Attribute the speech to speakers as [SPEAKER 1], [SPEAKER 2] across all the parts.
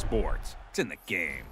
[SPEAKER 1] sports. It's in the game.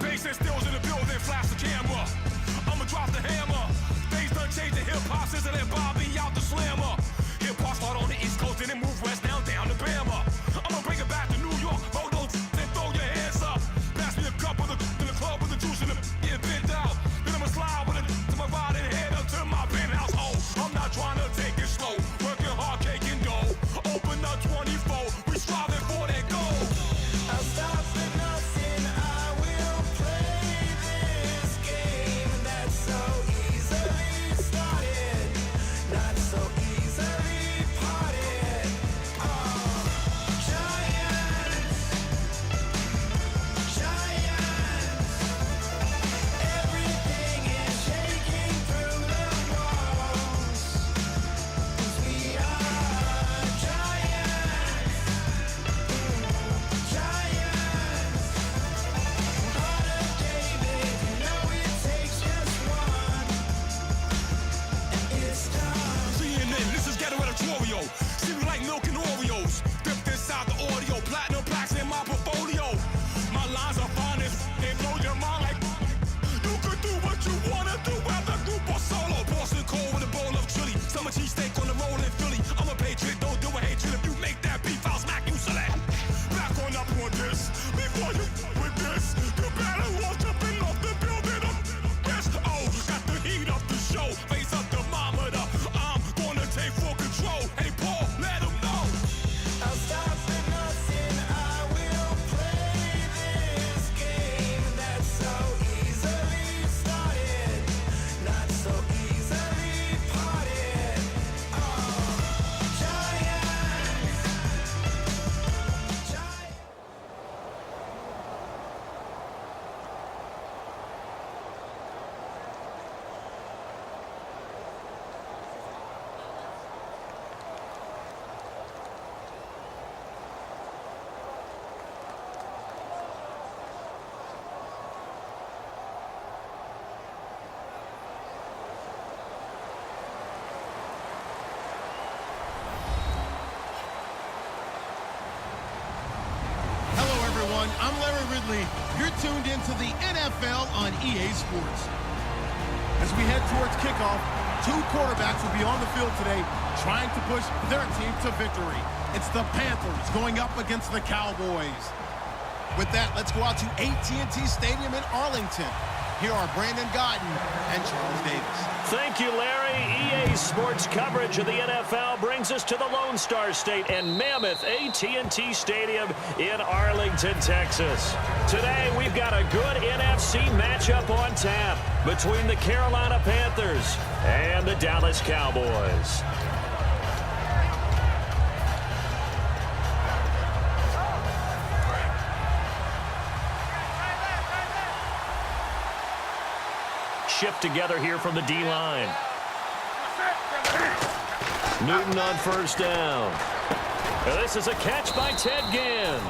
[SPEAKER 2] Bass stills in the building, flash the camera. I'ma drop the hammer. Things done changed the hip-hop since I let Bobby out the slammer. Hip-hop start on the East Coast and then move west down to Bama. I'ma bring it back to New York. Hold those and throw your hands up. Pass me a cup of the in the club with the juice in the get bent out. Then I'ma slide with it to my ride and head up to my penthouse. Oh, I'm not trying to take it slow. Working hard, caking dough. Open up 24. We striving for that goal. I'll stop at nothing. I will play this game that's so easily started, not so easily parted. Giants, everything is shaking through the walls. 'Cause we are giants. Heart of David, you know it takes just one, and it's time. CNN, this is Ghetto Editorial. See me like milk and Oreos. Dipped inside the audio, platinum plaques in my portfolio. My lines are finest, they blow your mind like you could do what you wanna do, whether group or solo. Boston cold with a bowl of chili, summer cheesesteak on the roll in Philly. I'm a patriot, don't do a hatred. If you make that beef, I'll smack you silly. Back on up on this, before you with this, you better watch up and off the building up. Yes, oh, got the heat up the show, face up the thermometer. I'm gonna take full control. Hey Paul, let him know. I'll stop at nothing. I will play this game that's so easily started, not so easily parted. Giants.
[SPEAKER 3] Hello, everyone. I'm Larry Ridley. You're tuned into the NFL on EA Sports. As we head towards kickoff, two quarterbacks will be on the field today trying to push their team to victory. It's the Panthers going up against the Cowboys. With that, let's go out to AT&T Stadium in Arlington. Here are Brandon Guyton and Charles Davis.
[SPEAKER 4] Thank you, Larry. EA Sports coverage of the NFL brings us to the Lone Star State and mammoth AT&T Stadium in Arlington, Texas. Today, we've got a good NFC matchup on tap between the Carolina Panthers and the Dallas Cowboys. Shift together here from the D-line. Newton on first down. This is a catch by Ted Ginn.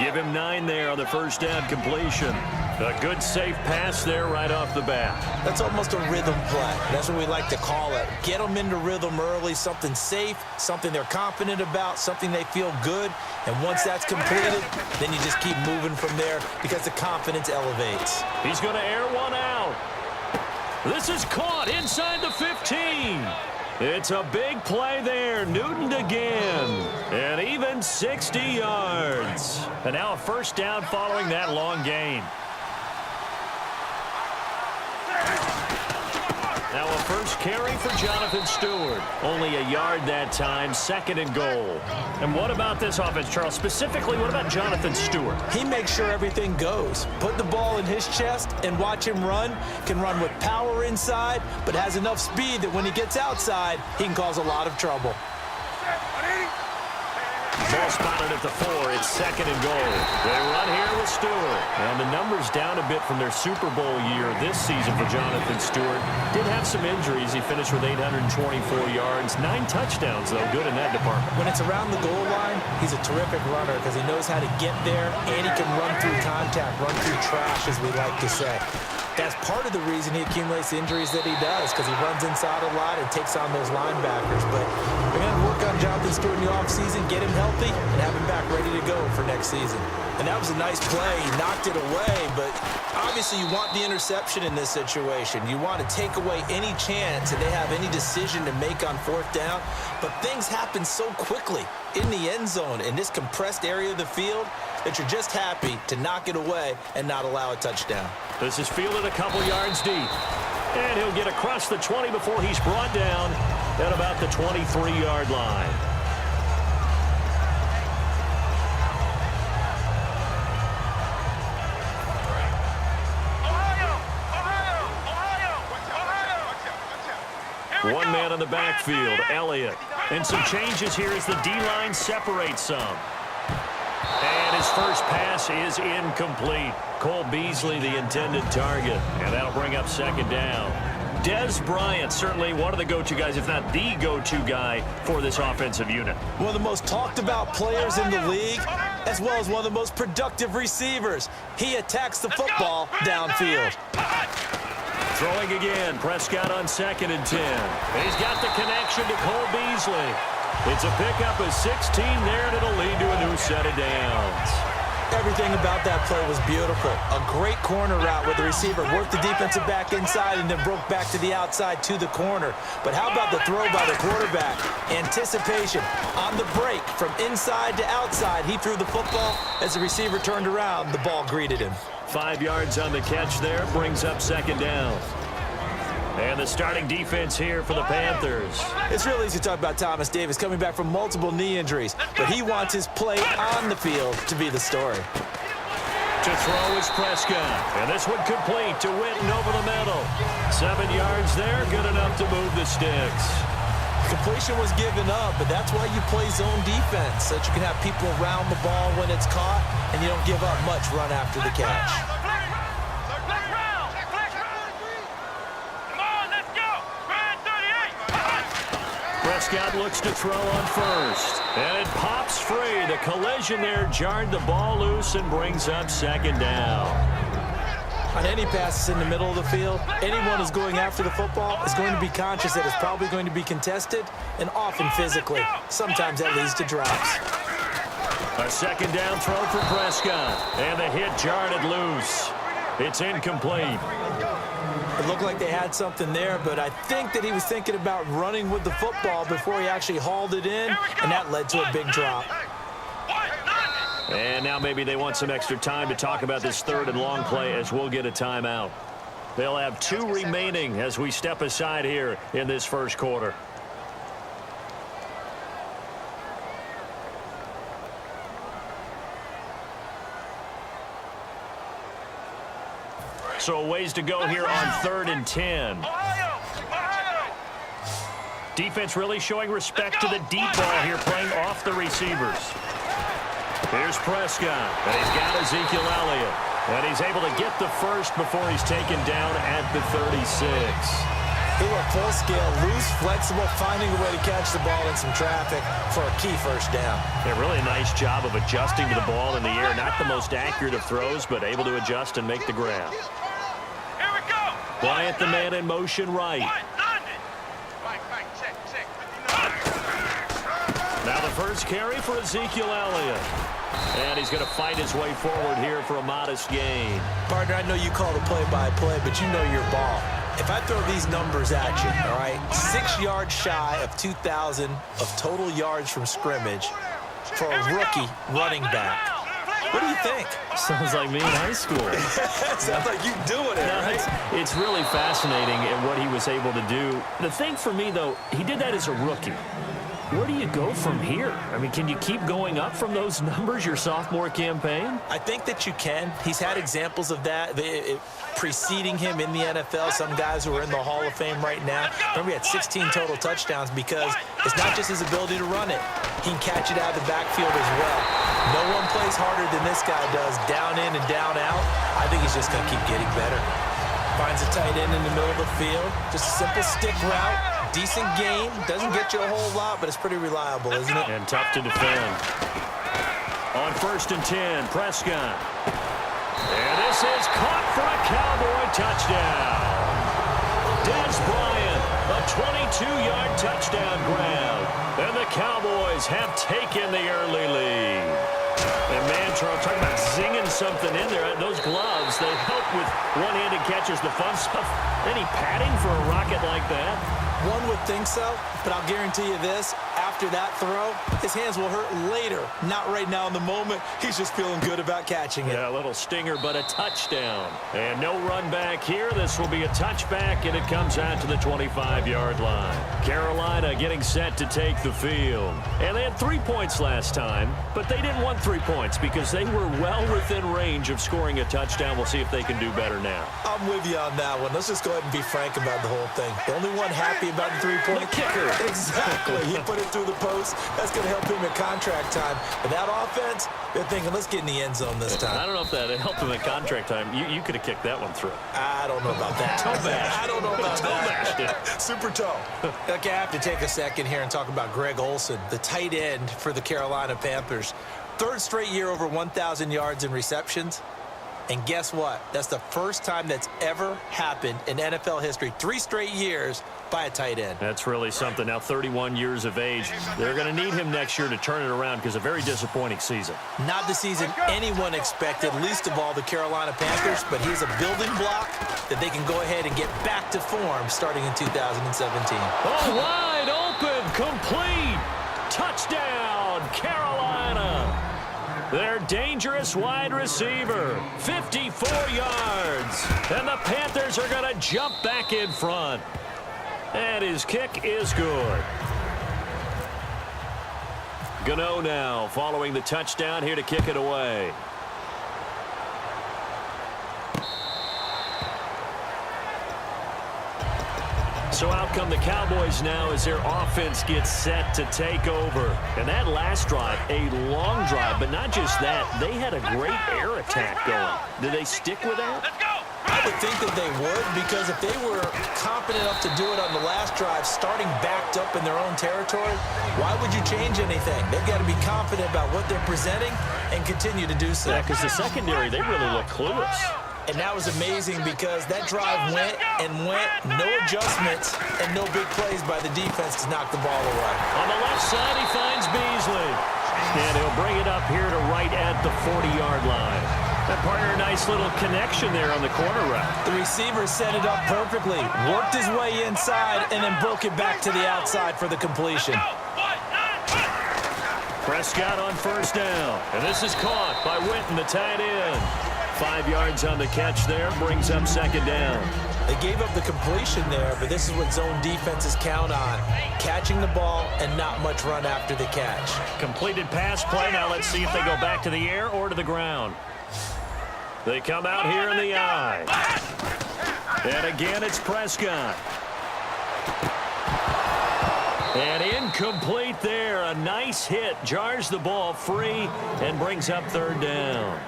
[SPEAKER 4] Give him 9 there on the first down completion. A good safe pass there right off the bat.
[SPEAKER 5] That's almost a rhythm play. That's what we like to call it. Get them into rhythm early, something safe, something they're confident about, something they feel good. And once that's completed, then you just keep moving from there because the confidence elevates.
[SPEAKER 4] He's going to air one out. This is caught inside the 15. It's a big play there. Newton again. And even 60 yards. And now a first down following that long gain. Now a first carry for Jonathan Stewart. Only a yard that time, 2nd and goal. And what about this offense, Charles? Specifically, what about Jonathan Stewart?
[SPEAKER 5] He makes sure everything goes. Put the ball in his chest and watch him run. Can run with power inside, but has enough speed that when he gets outside, he can cause a lot of trouble.
[SPEAKER 4] Ball spotted at the 4. It's 2nd and goal. They run here with Stewart. And the numbers down a bit from their Super Bowl year this season for Jonathan Stewart. Did have some injuries. He finished with 824 yards. 9 touchdowns, though. Good in that department.
[SPEAKER 5] When it's around the goal line, he's a terrific runner because he knows how to get there, and he can run through contact, run through trash, as we like to say. That's part of the reason he accumulates the injuries that he does, because he runs inside a lot and takes on those linebackers. But we're going to work on Jonathan Stewart in the offseason, get him healthy, and have him back ready to go for next season. And that was a nice play. He knocked it away, but obviously you want the interception in this situation. You want to take away any chance that they have any decision to make on 4th down. But things happen so quickly in the end zone in this compressed area of the field that you're just happy to knock it away and not allow a touchdown.
[SPEAKER 4] This is fielded a couple yards deep. And he'll get across the 20 before he's brought down at about the 23-yard line. One man in the backfield, Elliott. And some changes here as the D-line separates some. And his first pass is incomplete. Cole Beasley, the intended target. And that'll bring up 2nd down. Dez Bryant, certainly one of the go-to guys, if not the go-to guy for this offensive unit.
[SPEAKER 5] One of the most talked about players in the league, as well as one of the most productive receivers. He attacks the football downfield.
[SPEAKER 4] Throwing again, Prescott on 2nd and 10. He's got the connection to Cole Beasley. It's a pickup of 16 there, and it'll lead to a new set of downs.
[SPEAKER 5] Everything about that play was beautiful. A great corner route where the receiver worked the defensive back inside and then broke back to the outside to the corner. But how about the throw by the quarterback? Anticipation on the break from inside to outside. He threw the football. As the receiver turned around, the ball greeted him.
[SPEAKER 4] 5 yards on the catch there, brings up 2nd down. And the starting defense here for the Panthers.
[SPEAKER 5] It's real easy to talk about Thomas Davis coming back from multiple knee injuries, but he wants his play on the field to be the story.
[SPEAKER 4] To throw is Prescott, and this one complete to Witten over the middle. 7 yards there, good enough to move the sticks.
[SPEAKER 5] Completion was given up, but that's why you play zone defense, so that you can have people around the ball when it's caught, and you don't give up much run after the catch.
[SPEAKER 4] Prescott looks to throw on 1st, and it pops free. The collision there jarred the ball loose and brings up 2nd down.
[SPEAKER 5] On any passes in the middle of the field, anyone who's going after the football is going to be conscious that it's probably going to be contested, and often physically. Sometimes that leads to drops.
[SPEAKER 4] A 2nd down throw from Prescott, and the hit jarred it loose. It's incomplete.
[SPEAKER 5] It looked like they had something there, but I think that he was thinking about running with the football before he actually hauled it in, and that led to a big drop.
[SPEAKER 4] And now maybe they want some extra time to talk about this 3rd and long play as we'll get a timeout. They'll have 2 remaining as we step aside here in this first quarter. So a ways to go here on 3rd and 10. Defense really showing respect to the deep ball here, playing off the receivers. Here's Prescott, and he's got Ezekiel Elliott. And he's able to get the first before he's taken down at the 36.
[SPEAKER 5] He went full scale, loose, flexible, finding a way to catch the ball in some traffic for a key first down.
[SPEAKER 4] A really nice job of adjusting to the ball in the air. Not the most accurate of throws, but able to adjust and make the grab. Bryant, the man in motion right. Now the first carry for Ezekiel Elliott. And he's going to fight his way forward here for a modest gain.
[SPEAKER 5] Partner, I know you call the play-by-play, but you know your ball. If I throw these numbers at you, all right, 6 yards shy of 2,000 of total yards from scrimmage for a rookie running back. What do you think?
[SPEAKER 4] Sounds like me in high school.
[SPEAKER 5] Sounds like you doing it,
[SPEAKER 4] No,
[SPEAKER 5] right?
[SPEAKER 4] it's really fascinating at what he was able to do. The thing for me, though, he did that as a rookie. Where do you go from here? I mean, can you keep going up from those numbers your sophomore campaign?
[SPEAKER 5] I think that you can. He's had examples of that preceding him in the NFL. Some guys who are in the Hall of Fame right now. Remember, he had 16 total touchdowns because it's not just his ability to run it. He can catch it out of the backfield as well. No one plays harder than this guy does, down in and down out. I think he's just going to keep getting better. Finds a tight end in the middle of the field. Just a simple stick route. Decent gain. Doesn't get you a whole lot, but it's pretty reliable, isn't it?
[SPEAKER 4] And tough to defend. On 1st and 10, Prescott. And this is caught for a Cowboy touchdown. Dez Bryant, a 22-yard touchdown grab. And the Cowboys have taken the early lead. And man, Charles, talking about zinging something in there. Those gloves, they help with one-handed catches, the fun stuff. Any padding for a rocket like that?
[SPEAKER 5] One would think so, but I'll guarantee you this. After that throw, his hands will hurt later. Not right now in the moment. He's just feeling good about catching it.
[SPEAKER 4] Yeah, a little stinger, but a touchdown. And no run back here. This will be a touchback, and it comes out to the 25-yard line. Carolina getting set to take the field. And they had 3 points last time, but they didn't want 3 points because they were well within range of scoring a touchdown. We'll see if they can do better now.
[SPEAKER 5] I'm with you on that one. Let's just go ahead and be frank about the whole thing. The only one happy about the 3-point
[SPEAKER 4] kicker.
[SPEAKER 5] Exactly. He put it through the post. That's going to help him at contract time. But that offense, they're thinking, let's get in the end zone this time.
[SPEAKER 4] I don't know if that helped him at contract time. You could have kicked that one through.
[SPEAKER 5] I don't know about that.
[SPEAKER 4] Toe bash.
[SPEAKER 5] I don't know about
[SPEAKER 4] Toe
[SPEAKER 5] that.
[SPEAKER 4] bashed it.
[SPEAKER 5] Super toe. Okay, I have to take a second here and talk about Greg Olsen, the tight end for the Carolina Panthers. 3rd straight year over 1,000 yards in receptions. And guess what? That's the first time that's ever happened in NFL history. 3 straight years by a tight end.
[SPEAKER 4] That's really something. Now 31 years of age. They're going to need him next year to turn it around because a very disappointing season.
[SPEAKER 5] Not the season anyone expected, least of all the Carolina Panthers, but he's a building block that they can go ahead and get back to form starting in 2017.
[SPEAKER 4] Oh, wide open, complete, touchdown, Carolina. Their dangerous wide receiver, 54 yards. And the Panthers are going to jump back in front. And his kick is good. Gano now following the touchdown here to kick it away. So out come the Cowboys now as their offense gets set to take over. And that last drive, a long drive, but not just that. They had a great air attack going. Did they stick with that?
[SPEAKER 2] Let's go.
[SPEAKER 5] I would think that they would, because if they were competent enough to do it on the last drive, starting backed up in their own territory, why would you change anything? They've got to be confident about what they're presenting and continue to do so.
[SPEAKER 4] Yeah, because the secondary, they really look clueless.
[SPEAKER 5] And that was amazing because that drive went and went, no adjustments and no big plays by the defense to knock the ball away.
[SPEAKER 4] On the left side, he finds Beasley. And he'll bring it up here to right at the 40-yard line. That partner, a nice little connection there on the corner route.
[SPEAKER 5] The receiver set it up perfectly, worked his way inside, and then broke it back to the outside for the completion.
[SPEAKER 4] Prescott on 1st down. And this is caught by Winton, the tight end. 5 yards on the catch there, brings up 2nd down.
[SPEAKER 5] They gave up the completion there, but this is what zone defenses count on. Catching the ball and not much run after the catch.
[SPEAKER 4] Completed pass play. Now let's see if they go back to the air or to the ground. They come out here in the eye. And again, it's Prescott. And incomplete there. A nice hit. Jars the ball free and brings up 3rd down.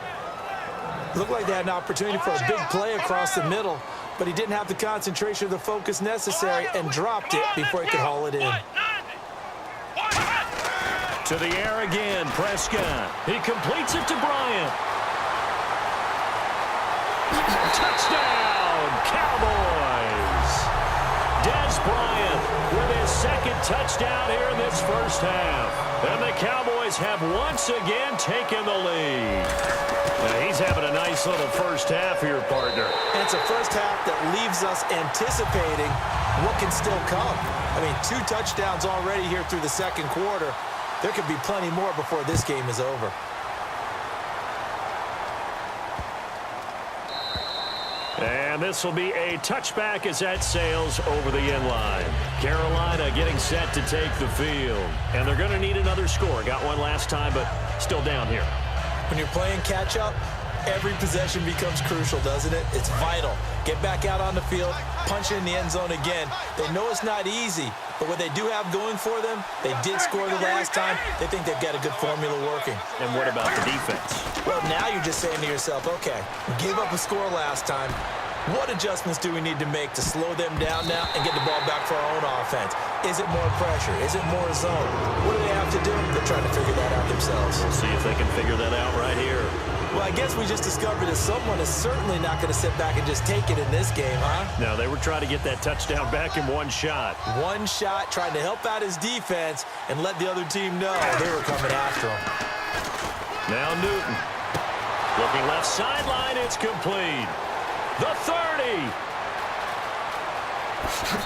[SPEAKER 5] Looked like they had an opportunity for a big play across the middle, but he didn't have the concentration or the focus necessary and dropped it before he could haul it in.
[SPEAKER 4] To the air again, Prescott. He completes it to Bryant. Touchdown, Cowboys! Dez Bryant with his 2nd touchdown here in this 1st half. And the Cowboys have once again taken the lead. Now he's having a nice little 1st half here, partner.
[SPEAKER 5] And it's a 1st half that leaves us anticipating what can still come. I mean, 2 touchdowns already here through the 2nd quarter. There could be plenty more before this game is over.
[SPEAKER 4] And this will be a touchback as that sails over the end line. Carolina getting set to take the field. And they're going to need another score. Got one last time, but still down here.
[SPEAKER 5] When you're playing catch-up, every possession becomes crucial, doesn't it? It's vital. Get back out on the field, punch it in the end zone again. They know it's not easy, but what they do have going for them, they did score the last time. They think they've got a good formula working.
[SPEAKER 4] And what about the defense?
[SPEAKER 5] Well, now you're just saying to yourself, okay, we gave up a score last time. What adjustments do we need to make to slow them down now and get the ball back for our own offense? Is it more pressure? Is it more zone? What do they have to do? They're trying to figure that out themselves.
[SPEAKER 4] We'll see if they can figure that out right here.
[SPEAKER 5] Well, I guess we just discovered that someone is certainly not going to sit back and just take it in this game, huh?
[SPEAKER 4] No, they were trying to get that touchdown back in one shot.
[SPEAKER 5] One shot, trying to help out his defense and let the other team know they were coming after him.
[SPEAKER 4] Now Newton. Looking left sideline, it's complete. The 30.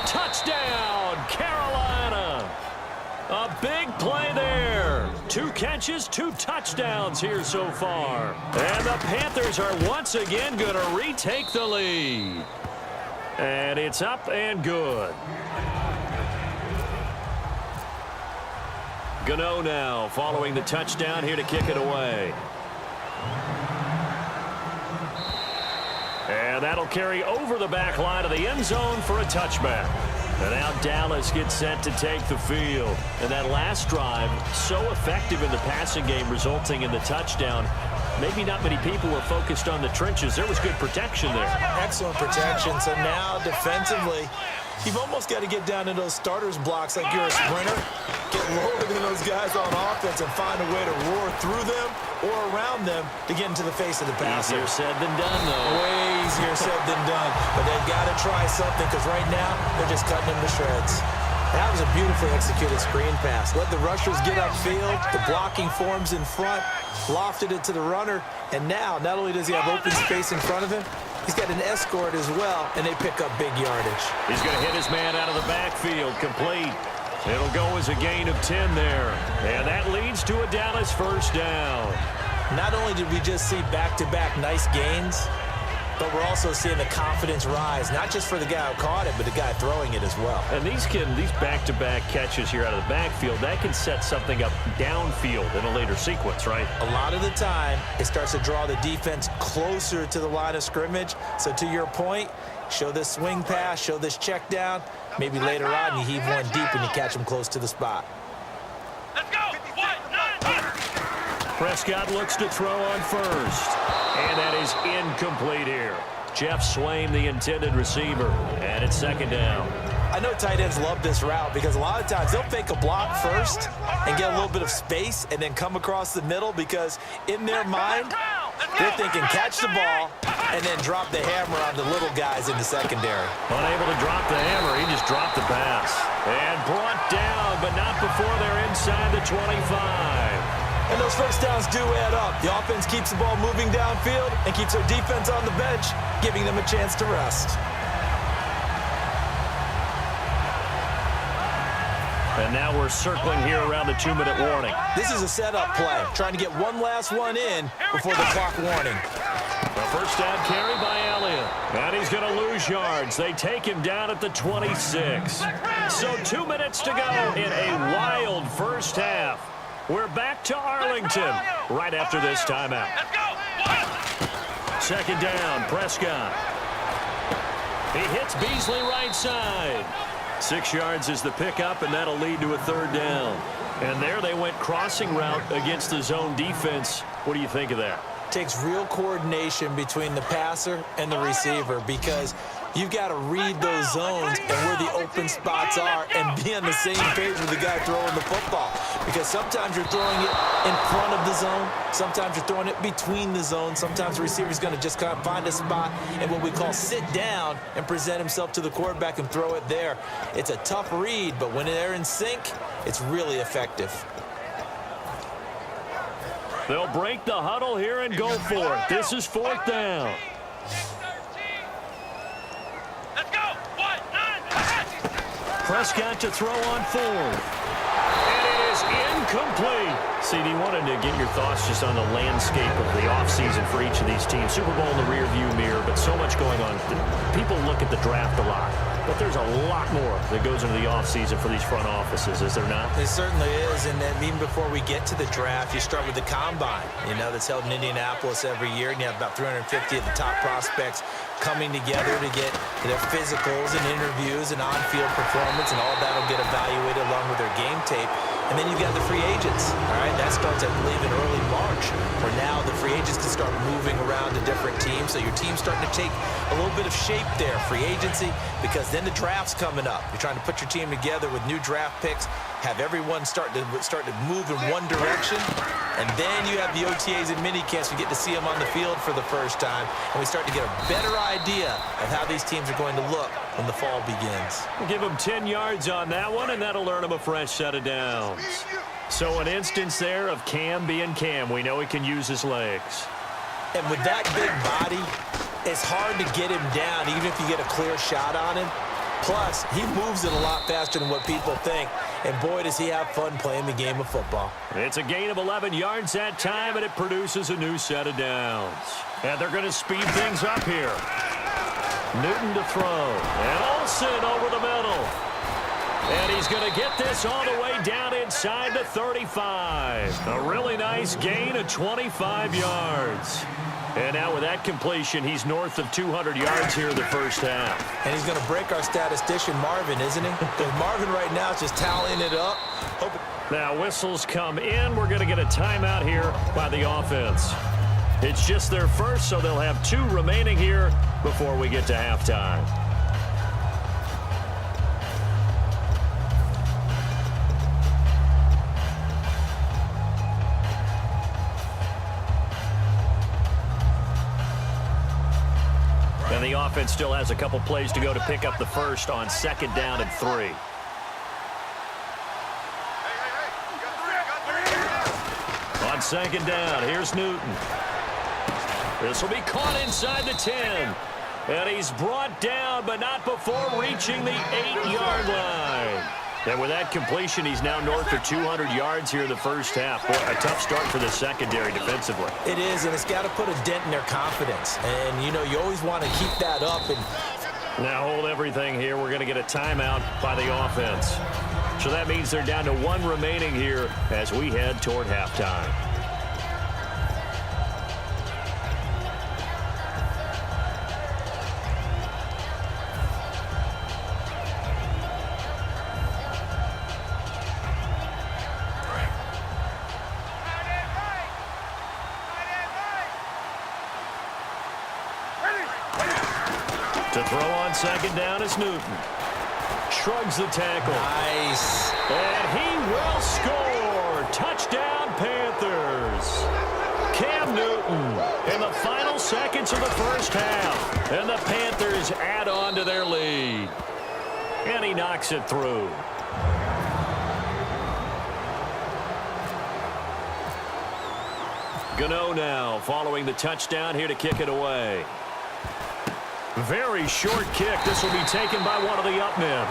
[SPEAKER 4] Touchdown, Carolina. A big play there. 2 catches, 2 touchdowns here so far. And the Panthers are once again going to retake the lead. And it's up and good. Gano now following the touchdown here to kick it away. And that'll carry over the back line of the end zone for a touchback. And now Dallas gets set to take the field. And that last drive, so effective in the passing game, resulting in the touchdown. Maybe not many people were focused on the trenches. There was good protection there.
[SPEAKER 5] Excellent protection. So now defensively, you've almost got to get down to those starters blocks like you're a sprinter. Get lower than those guys on offense and find a way to roar through them or around them to get into the face of the passer.
[SPEAKER 4] Easier said than done, though.
[SPEAKER 5] Way easier said than done. But they've got to try something because right now they're just cutting them to shreds. That was a beautifully executed screen pass. Let the rushers get upfield. The blocking forms in front. Lofted it to the runner. And now, not only does he have open space in front of him, he's got an escort as well, and they pick up big yardage.
[SPEAKER 4] He's going to hit his man out of the backfield, complete. It'll go as a gain of 10 there. And that leads to a Dallas first down.
[SPEAKER 5] Not only did we just see back-to-back nice gains, but we're also seeing the confidence rise, not just for the guy who caught it, but the guy throwing it as well.
[SPEAKER 4] And these back-to-back catches here out of the backfield, that can set something up downfield in a later sequence, right?
[SPEAKER 5] A lot of the time, it starts to draw the defense closer to the line of scrimmage. So to your point, show this swing pass, show this check down. Maybe later on you heave one deep and you catch him close to the spot.
[SPEAKER 2] Let's go.
[SPEAKER 4] Prescott looks to throw on first. And that is incomplete here. Jeff Swain, the intended receiver. And it's second down.
[SPEAKER 5] I know tight ends love this route because a lot of times they'll fake a block first and get a little bit of space and then come across the middle because in their mind, they're thinking catch the ball and then drop the hammer on the little guys in the secondary.
[SPEAKER 4] Unable to drop the hammer, he just dropped the pass. And brought down, but not before they're inside the 25.
[SPEAKER 5] And those first downs do add up. The offense keeps the ball moving downfield and keeps their defense on the bench, giving them a chance to rest.
[SPEAKER 4] And now we're circling here around the 2-minute warning.
[SPEAKER 5] This is a setup play, trying to get one last one in before the clock warning.
[SPEAKER 4] The first down carry by Elliott. And he's going to lose yards. They take him down at the 26. So 2 minutes to go in a wild first half. We're back to Arlington right after this timeout. Second down, Prescott. He hits Beasley right side. 6 yards is the pickup, and that'll lead to a third down. And there they went crossing route against the zone defense. What do you think of that?
[SPEAKER 5] Takes real coordination between the passer and the receiver because you've got to read those zones and where the open spots are and be on the same page with the guy throwing the football. Because sometimes you're throwing it in front of the zone. Sometimes you're throwing it between the zones. Sometimes the receiver's going to just kind of find a spot and what we call sit down and present himself to the quarterback and throw it there. It's a tough read, but when they're in sync, it's really effective.
[SPEAKER 4] They'll break the huddle here and go for it. This is fourth down. Prescott to throw on fourth. And it is is incomplete. CD, wanted to get your thoughts just on the landscape of the offseason for each of these teams. Super Bowl in the rearview mirror, but so much going on. People look at the draft a lot, but there's a lot more that goes into the offseason for these front offices, is there not?
[SPEAKER 5] It certainly is, and then even before we get to the draft, you start with the combine, that's held in Indianapolis every year, and you have about 350 of the top prospects coming together to get their physicals and interviews and on-field performance, and all that will get evaluated along with their game tape. And then you've got the free agents, all right? That starts, I believe, in early March, where now the free agents can start moving around to different teams. So your team's starting to take a little bit of shape there, free agency, because then the draft's coming up. You're trying to put your team together with new draft picks, have everyone start to move in one direction, and then you have the OTAs and minicamps. You get to see them on the field for the first time, and we start to get a better idea of how these teams are going to look when the fall begins.
[SPEAKER 4] We'll give them 10 yards on that one, and that'll earn them a fresh set of downs. So an instance there of Cam being Cam. We know he can use his legs.
[SPEAKER 5] And with that big body, it's hard to get him down, even if you get a clear shot on him. Plus, he moves it a lot faster than what people think. And boy, does he have fun playing the game of football.
[SPEAKER 4] It's a gain of 11 yards that time, and it produces a new set of downs. And they're going to speed things up here. Newton to throw. And Olsen over the middle. And he's going to get this all the way down inside the 35. A really nice gain of 25 yards. And now with that completion, he's north of 200 yards here in the first half.
[SPEAKER 5] And he's going to break our statistician, Marvin, isn't he? Because Marvin right now is just tallying it up.
[SPEAKER 4] Now whistles come in. We're going to get a timeout here by the offense. It's just their first, so they'll have 2 remaining here before we get to halftime. And the offense still has a couple plays to go to pick up the first on 2nd down and 3. On 2nd down, here's Newton. This will be caught inside the 10. And he's brought down, but not before reaching the 8-yard line. And with that completion, he's now north of 200 yards here in the first half. Boy, a tough start for the secondary defensively.
[SPEAKER 5] It is, and it's got to put a dent in their confidence. And, you always want to keep that up. And
[SPEAKER 4] now hold everything here. We're going to get a timeout by the offense. So that means they're down to 1 remaining here as we head toward halftime. To throw on 2nd down is Newton. Shrugs the tackle.
[SPEAKER 5] Nice.
[SPEAKER 4] And he will score. Touchdown, Panthers. Cam Newton in the final seconds of the first half. And the Panthers add on to their lead. And he knocks it through. Gano now following the touchdown here to kick it away. Very short kick. This will be taken by one of the up men.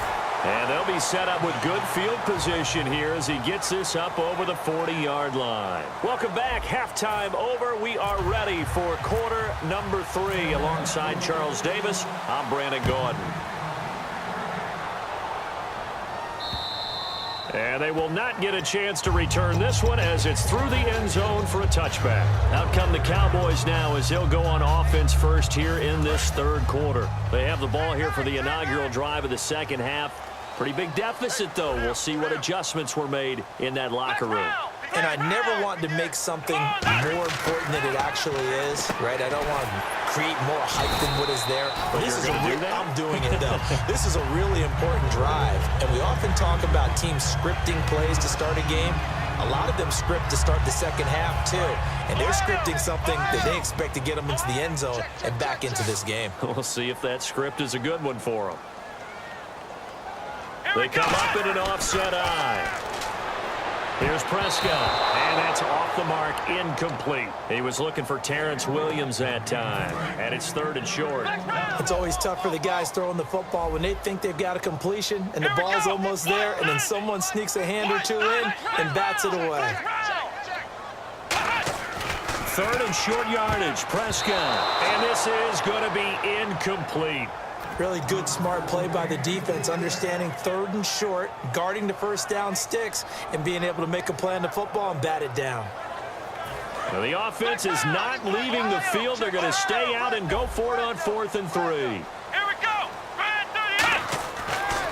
[SPEAKER 4] And they'll be set up with good field position here as he gets this up over the 40-yard line. Welcome back. Halftime over. We are ready for quarter number 3. Alongside Charles Davis, I'm Brandon Gordon. And they will not get a chance to return this one as it's through the end zone for a touchback. Out come the Cowboys now as they'll go on offense first here in this 3rd quarter. They have the ball here for the inaugural drive of the 2nd half. Pretty big deficit, though. We'll see what adjustments were made in that locker room.
[SPEAKER 5] And I never want to make something more important than it actually is, right? I don't want to create more hype than what is there.
[SPEAKER 4] But this is
[SPEAKER 5] I'm doing it, though. This is a really important drive. And we often talk about teams scripting plays to start a game. A lot of them script to start the 2nd half, too. And they're scripting something that they expect to get them into the end zone and back into this game.
[SPEAKER 4] We'll see if that script is a good one for them. They come up in an offset eye. Here's Prescott, and that's off the mark, incomplete. He was looking for Terrence Williams that time, and it's 3rd and short.
[SPEAKER 5] It's always tough for the guys throwing the football when they think they've got a completion and the ball's almost there, and then someone sneaks a hand or two in and bats it away.
[SPEAKER 4] 3rd and short yardage, Prescott, and this is going to be incomplete.
[SPEAKER 5] Really good, smart play by the defense, understanding 3rd and short, guarding the first down sticks, and being able to make a play on the football and bat it down.
[SPEAKER 4] Now the offense is not leaving the field. They're going to stay out and go for it on 4th and 3.
[SPEAKER 2] Here we go.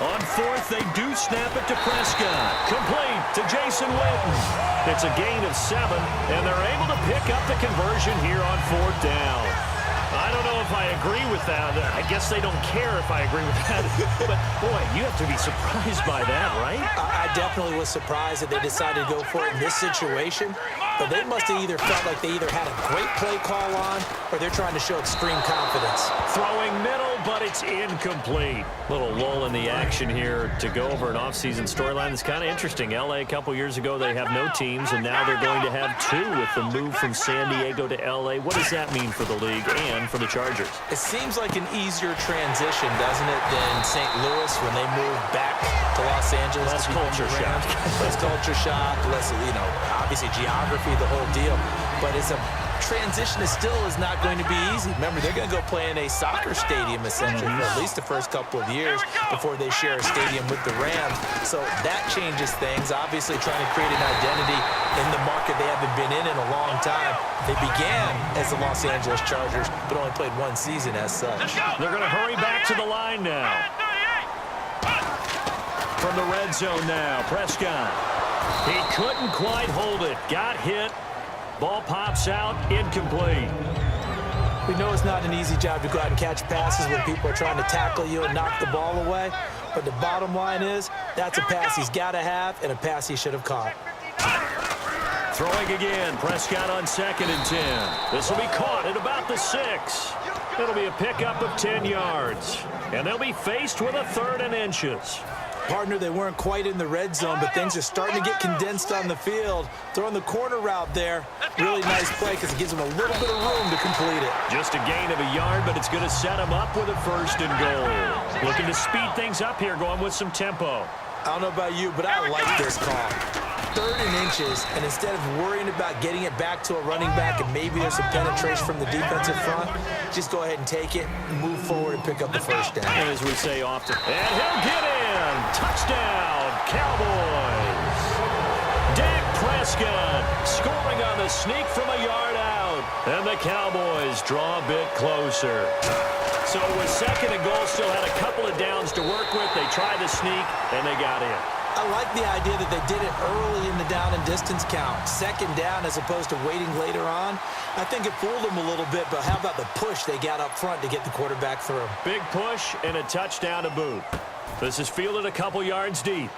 [SPEAKER 4] On 4th, they do snap it to Prescott. Complete to Jason Witten. It's a gain of 7, and they're able to pick up the conversion here on 4th down. I don't know if I agree with that. I guess they don't care if I agree with that. But, boy, you have to be surprised by that, right?
[SPEAKER 5] I definitely was surprised that they decided to go for it in this situation. But they must have either felt like they either had a great play call on or they're trying to show extreme confidence.
[SPEAKER 4] Throwing middle, but it's incomplete. Little lull in the action here to go over an offseason storyline that's kind of interesting. L.A. a couple years ago, they have no teams, and now they're going to have 2 with the move from San Diego to L.A. What does that mean for the league and for the Chargers?
[SPEAKER 5] It seems like an easier transition, doesn't it, than St. Louis when they moved back to Los Angeles.
[SPEAKER 4] Less culture shock.
[SPEAKER 5] Less culture shock, less, obviously geography, the whole deal. But it's a transition that still is not going to be easy. Remember, they're going to go play in a soccer stadium, essentially, for at least the first couple of years before they share a stadium with the Rams. So that changes things, obviously trying to create an identity in the market they haven't been in a long time. They began as the Los Angeles Chargers, but only played 1 season as such.
[SPEAKER 4] They're going to hurry back to the line now. From the red zone now, Prescott. He couldn't quite hold it. Got hit. Ball pops out, incomplete.
[SPEAKER 5] We know it's not an easy job to go out and catch passes when people are trying to tackle you and knock the ball away. But the bottom line is, that's a pass he's got to have and a pass he should have caught.
[SPEAKER 4] Throwing again, Prescott on 2nd and 10. This will be caught at about the 6. It'll be a pickup of 10 yards. And they'll be faced with a 3rd and inches.
[SPEAKER 5] Partner, they weren't quite in the red zone, but things are starting to get condensed on the field. Throwing the corner route there, really nice play because it gives them a little bit of room to complete it.
[SPEAKER 4] Just a gain of a yard, but it's going to set them up with a 1st and goal. Looking to speed things up here, going with some tempo.
[SPEAKER 5] I don't know about you, but I like this call. 3rd and inches, and instead of worrying about getting it back to a running back and maybe there's some penetration from the defensive front, just go ahead and take it, move forward, and pick up the 1st down.
[SPEAKER 4] And as we say often, and he'll get in. Touchdown, Cowboys. Dak Prescott scoring on the sneak from a yard out. And the Cowboys draw a bit closer. So with 2nd and goal, still had a couple of downs to work with. They tried the sneak, and they got in.
[SPEAKER 5] I like the idea that they did it early in the down and distance count. 2nd down as opposed to waiting later on. I think it fooled them a little bit, but how about the push they got up front to get the quarterback through?
[SPEAKER 4] Big push and a touchdown to boot. This is fielded a couple yards deep.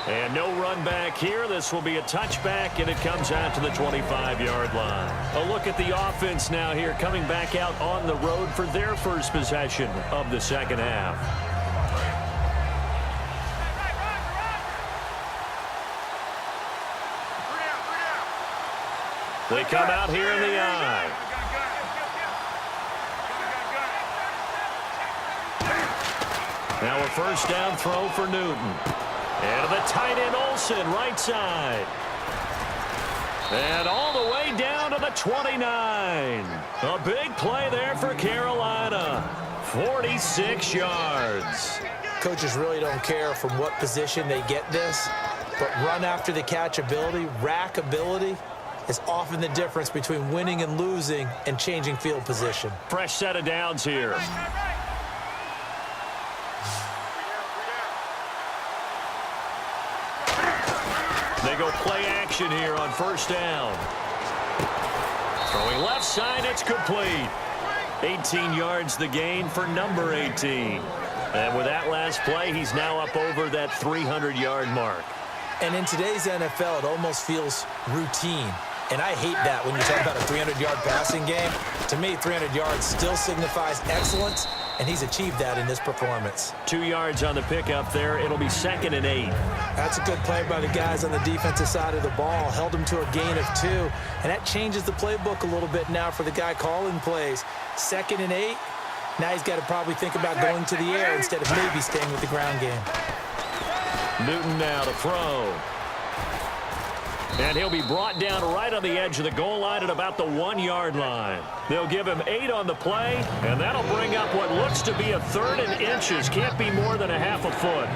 [SPEAKER 4] And no run back here. This will be a touchback, and it comes out to the 25-yard line. A look at the offense now here, coming back out on the road for their first possession of the 2nd half. They come out here in the eye. Now a 1st down throw for Newton. And the tight end Olsen, right side. And all the way down to the 29. A big play there for Carolina. 46 yards.
[SPEAKER 5] Coaches really don't care from what position they get this, but run after the catch ability, rack ability, is often the difference between winning and losing and changing field position.
[SPEAKER 4] Fresh set of downs here. They go play action here on 1st down. Throwing left side, it's complete. 18 yards the gain for number 18. And with that last play, he's now up over that 300-yard mark.
[SPEAKER 5] And in today's NFL, it almost feels routine. And I hate that when you talk about a 300-yard passing game. To me, 300 yards still signifies excellence, and he's achieved that in this performance.
[SPEAKER 4] 2 yards on the pickup there. It'll be 2nd and 8.
[SPEAKER 5] That's a good play by the guys on the defensive side of the ball. Held him to a gain of 2, and that changes the playbook a little bit now for the guy calling plays. 2nd and 8. Now he's got to probably think about going to the air instead of maybe staying with the ground game.
[SPEAKER 4] Newton now to throw. And he'll be brought down right on the edge of the goal line at about the 1-yard line. They'll give him 8 on the play, and that'll bring up what looks to be a 3rd and inches. Can't be more than a half a foot.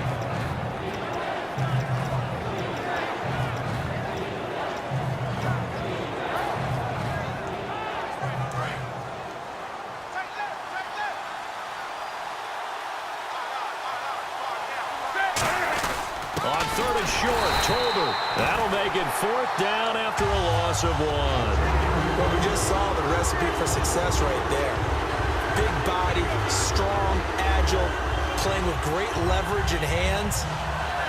[SPEAKER 4] On 3rd and short, Tolbert. That'll make it 4th down after a loss of 1.
[SPEAKER 5] Well, we just saw the recipe for success right there. Big body, strong, agile, playing with great leverage in hands.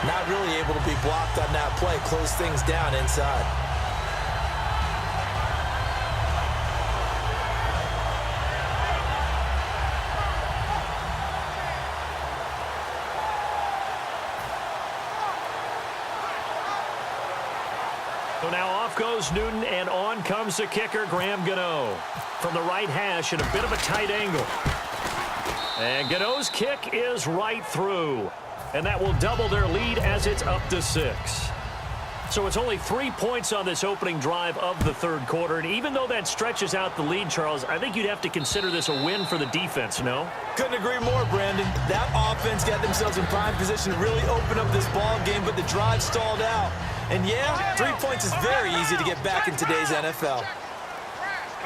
[SPEAKER 5] Not really able to be blocked on that play. Close things down inside.
[SPEAKER 4] So now off goes Newton, and on comes the kicker, Graham Gano. From the right hash at a bit of a tight angle. And Gano's kick is right through. And that will double their lead as it's up to 6. So it's only 3 points on this opening drive of the 3rd quarter. And even though that stretches out the lead, Charles, I think you'd have to consider this a win for the defense, no?
[SPEAKER 5] Couldn't agree more, Brandon. That offense got themselves in prime position to really open up this ball game, but the drive stalled out. And yeah, 3 points is very easy to get back in today's NFL.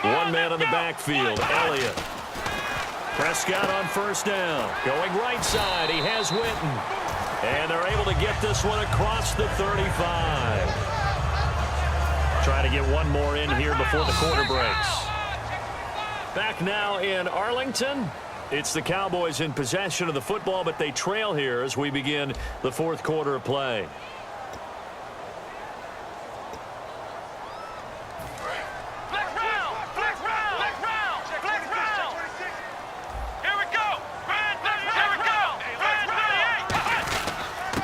[SPEAKER 4] 1 man on the backfield, Elliott. Prescott on 1st down. Going right side, he has Witten. And they're able to get this one across the 35. Trying to get one more in here before the quarter breaks. Back now in Arlington. It's the Cowboys in possession of the football, but they trail here as we begin the 4th quarter of play.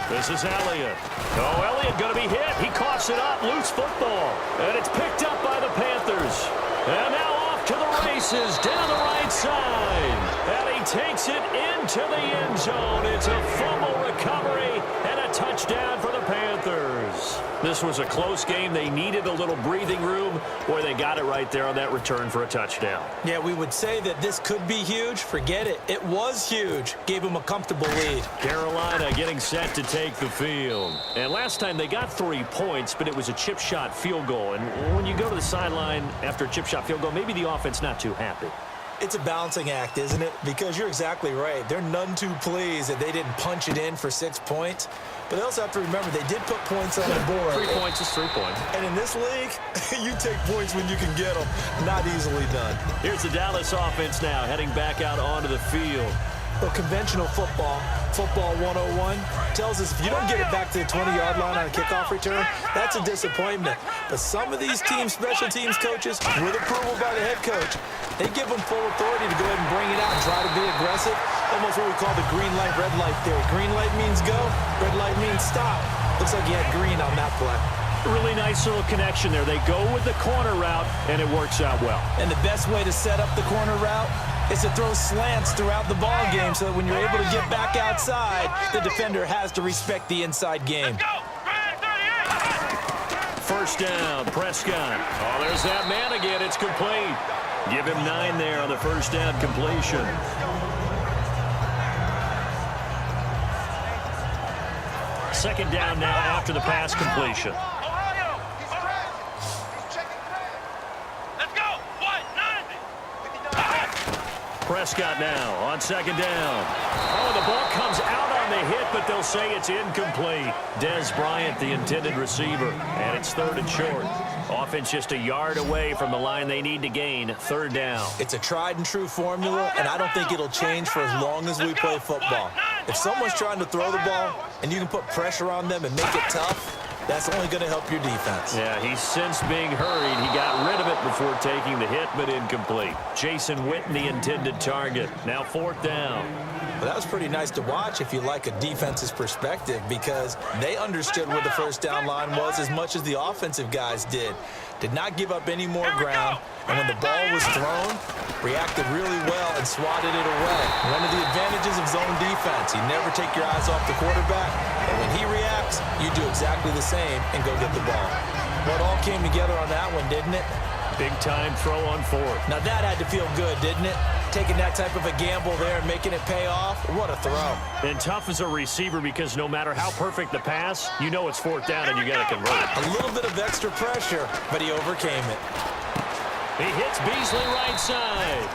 [SPEAKER 4] This is Elliott. Oh, Elliott going to be hit. He coughs it up. Loose football. And it's picked up by the Panthers. And now off to the races down the right side. And he takes it into the end zone. It's a fumble recovery and a touchdown for the Panthers. This was a close game. They needed a little breathing room. Boy, they got it right there on that return for a touchdown.
[SPEAKER 5] Yeah, we would say that this could be huge. Forget it. It was huge. Gave them a comfortable lead.
[SPEAKER 4] Carolina getting set to take the field. And last time they got 3 points, but it was a chip shot field goal. And when you go to the sideline after a chip shot field goal, maybe the offense not too happy.
[SPEAKER 5] It's a balancing act, isn't it? Because you're exactly right. They're none too pleased that they didn't punch it in for 6 points. But they also have to remember they did put points on the board.
[SPEAKER 4] 3 points is 3 points.
[SPEAKER 5] And in this league, you take points when you can get them. Not easily done.
[SPEAKER 4] Here's the Dallas offense now heading back out onto the field.
[SPEAKER 5] Well, conventional football 101, tells us if you don't get it back to the 20-yard line on a kickoff return, that's a disappointment. But some of these teams, special teams coaches, with approval by the head coach, they give them full authority to go ahead and bring it out and try to be aggressive. Almost what we call the green light, red light theory. Green light means go, red light means stop. Looks like you had green on that play.
[SPEAKER 4] Really nice little connection there. They go with the corner route, and it works out well.
[SPEAKER 5] And the best way to set up the corner route is to throw slants throughout the ball game so that when you're able to get back outside, the defender has to respect the inside game.
[SPEAKER 4] 1st down, Prescott. Oh, there's that man again. It's complete. Give him 9 there on the 1st down completion. Second down now after the pass completion. Prescott now on 2nd down. Oh, the ball comes out on the hit, but they'll say it's incomplete. Des Bryant, the intended receiver, and it's 3rd and short. Offense just a yard away from the line they need to gain. 3rd down.
[SPEAKER 5] It's a tried and true formula, and I don't think it'll change for as long as we play football. If someone's trying to throw the ball and you can put pressure on them and make it tough, That's only going to help your defense.
[SPEAKER 4] Yeah, he sensed being hurried. He got rid of it before taking the hit, but incomplete. Jason Witten, the intended target. Now 4th down.
[SPEAKER 5] Well, that was pretty nice to watch if you like a defense's perspective, because they understood where the first down line was as much as the offensive guys did. Did not give up any more ground, and when the ball was thrown, reacted really well and swatted it away. One of the advantages of zone defense, you never take your eyes off the quarterback, but when he reacts, you do exactly the same and go get the ball. Well, it all came together on that one, didn't it?
[SPEAKER 4] Big-time throw on 4th.
[SPEAKER 5] Now that had to feel good, didn't it? Taking that type of a gamble there and making it pay off. What a throw.
[SPEAKER 4] And tough as a receiver, because no matter how perfect the pass, you know it's 4th down and you got to convert.
[SPEAKER 5] A little bit of extra pressure, but he overcame it.
[SPEAKER 4] He hits Beasley right side.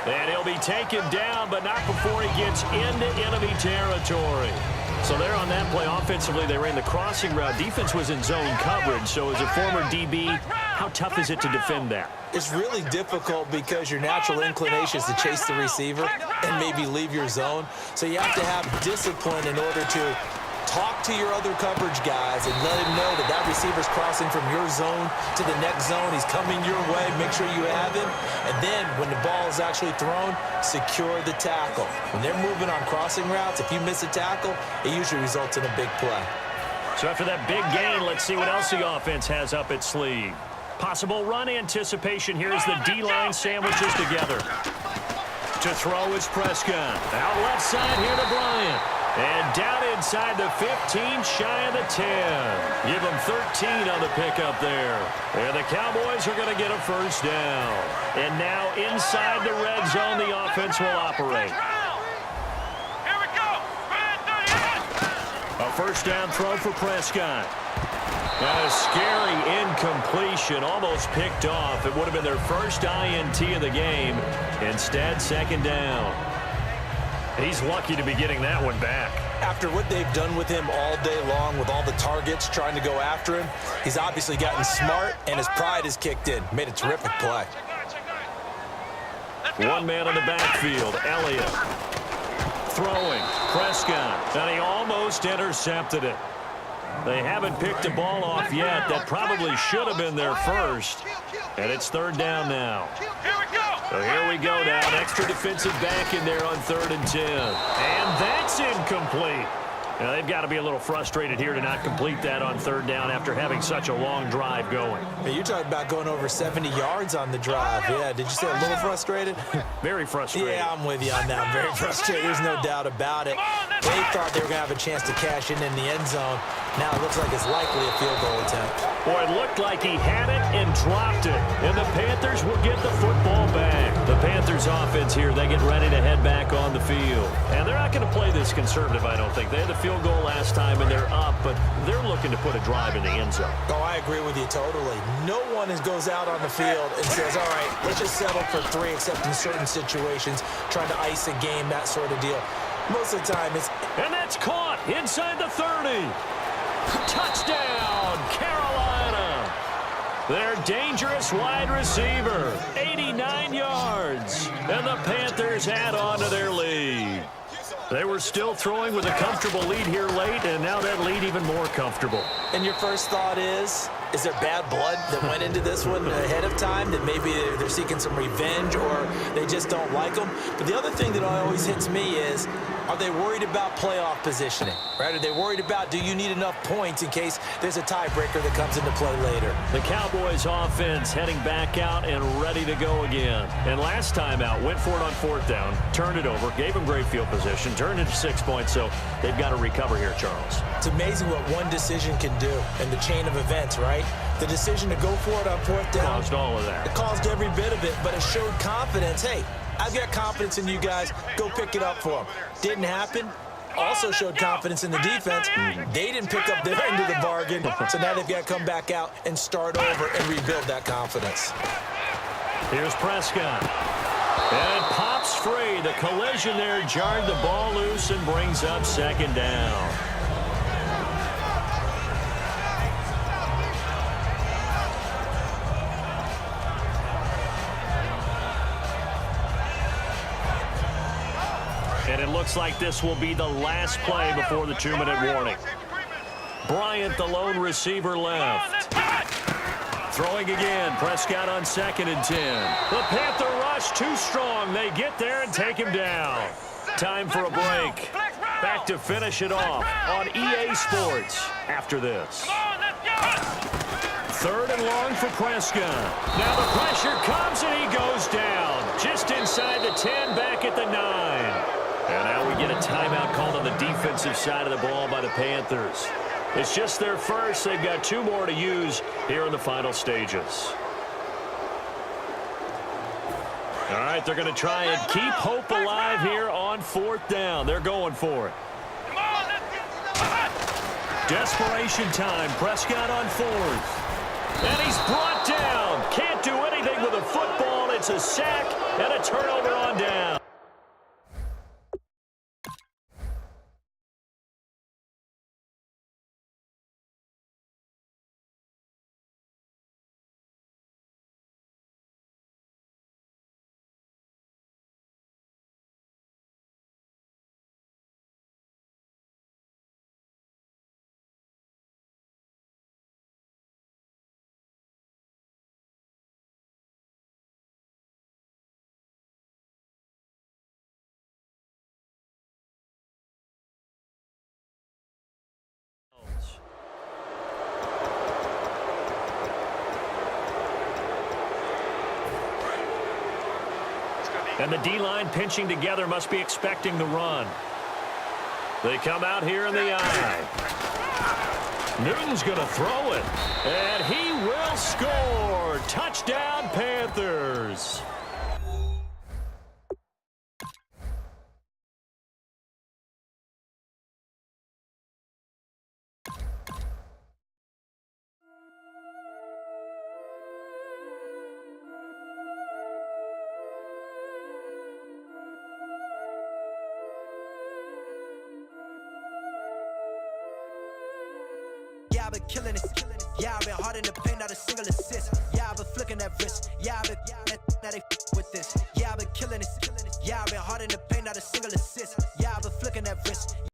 [SPEAKER 4] And he'll be taken down, but not before he gets into enemy territory. So there on that play, offensively, they ran the crossing route. Defense was in zone coverage, so as a former DB, how tough is it to defend that?
[SPEAKER 5] It's really difficult because your natural inclination is to chase the receiver and maybe leave your zone. So you have to have discipline in order to talk to your other coverage guys and let him know that that receiver's crossing from your zone to the next zone. He's coming your way. Make sure you have him. And then when the ball is actually thrown, secure the tackle. When they're moving on crossing routes, if you miss a tackle, it usually results in a big play.
[SPEAKER 4] So after that big gain, let's see what else the offense has up its sleeve. Possible run anticipation here as the D-line sandwiches together. To throw is Prescott. Out left side here to Bryant. And down inside the 15, shy of the 10. Give them 13 on the pickup there. And the Cowboys are going to get a 1st down. And now inside the red zone, the offense will operate. A 1st down throw for Prescott. And a scary incompletion, almost picked off. It would have been their first INT of the game. Instead, 2nd down. He's lucky to be getting that one back.
[SPEAKER 5] After what they've done with him all day long with all the targets trying to go after him, he's obviously gotten smart and his pride has kicked in. Made a terrific play.
[SPEAKER 4] One man in the backfield, Elliott. Throwing, Prescott, and he almost intercepted it. They haven't picked a ball off yet. That probably should have been their first. And it's 3rd down now. So here we go now. An extra defensive back in there on 3rd and 10. And that's incomplete. Now, they've got to be a little frustrated here to not complete that on 3rd down after having such a long drive going.
[SPEAKER 5] Hey, you're talking about going over 70 yards on the drive. Yeah, did you say a little frustrated?
[SPEAKER 4] Very frustrated.
[SPEAKER 5] Yeah, I'm with you on that. Very frustrated. There's no doubt about it. They thought they were going to have a chance to cash in the end zone. Now it looks like it's likely a field goal attempt.
[SPEAKER 4] Boy, it looked like he had it and dropped it. And the Panthers will get the football back. The Panthers offense here, they get ready to head back on the field. And they're not going to play this conservative, I don't think. They had the field goal last time and they're up, but they're looking to put a drive in the end zone.
[SPEAKER 5] Oh, I agree with you totally. No one goes out on the field and says, all right, let's just settle for 3, except in certain situations, trying to ice a game, that sort of deal. Most of the time it's...
[SPEAKER 4] And that's caught inside the 30. Touchdown, Carolina. Their dangerous wide receiver, 89 yards. And the Panthers add on to their lead. They were still throwing with a comfortable lead here late, and now that lead even more comfortable.
[SPEAKER 5] And your first thought is there bad blood that went into this one ahead of time, that maybe they're seeking some revenge or they just don't like them? But the other thing that always hits me is, are they worried about playoff positioning? Right? Are they worried about, do you need enough points in case there's a tiebreaker that comes into play later?
[SPEAKER 4] The Cowboys offense heading back out and ready to go again. And last time out, went for it on 4th down, turned it over, gave them great field position, turned it to 6 points, so they've got to recover here, Charles.
[SPEAKER 5] It's amazing what one decision can do in the chain of events, right? The decision to go for it on 4th down.
[SPEAKER 4] Caused all of that.
[SPEAKER 5] It caused every bit of it, but it showed confidence. Hey, I've got confidence in you guys. Go pick it up for them. Didn't happen. Also showed confidence in the defense. They didn't pick up their end of the bargain, so now they've got to come back out and start over and rebuild that confidence.
[SPEAKER 4] Here's Prescott. And it pops free. The collision there jarred the ball loose and brings up 2nd down. And it looks like this will be the last play before the 2-minute warning. Bryant, the lone receiver, left. Throwing again. Prescott on 2nd and 10. The Panther rush too strong. They get there and take him down. Time for a break. Back to finish it off on EA Sports after this. 3rd and long for Prescott. Now the pressure comes and he goes down. Just inside the 10, back at the 9. And now we get a timeout called on the defensive side of the ball by the Panthers. It's just their first. They've got 2 more to use here in the final stages. All right, they're going to try and keep hope alive here on 4th down. They're going for it. Desperation time. Prescott on 4th. And he's brought down. Can't do anything with a football. It's a sack and a turnover on down. And the D-line pinching together must be expecting the run. They come out here in the eye. Newton's going to throw it. And he will score. Touchdown, Panthers.
[SPEAKER 6] Yeah, I've been killing it. Yeah, I've been hard in the paint, not a single assist. Yeah, I've been flicking that wrist. Yeah, I've been now they with this. Yeah, I've been killing it. Yeah, I've been hard in the paint, not a single assist. Yeah, I've been flicking that wrist.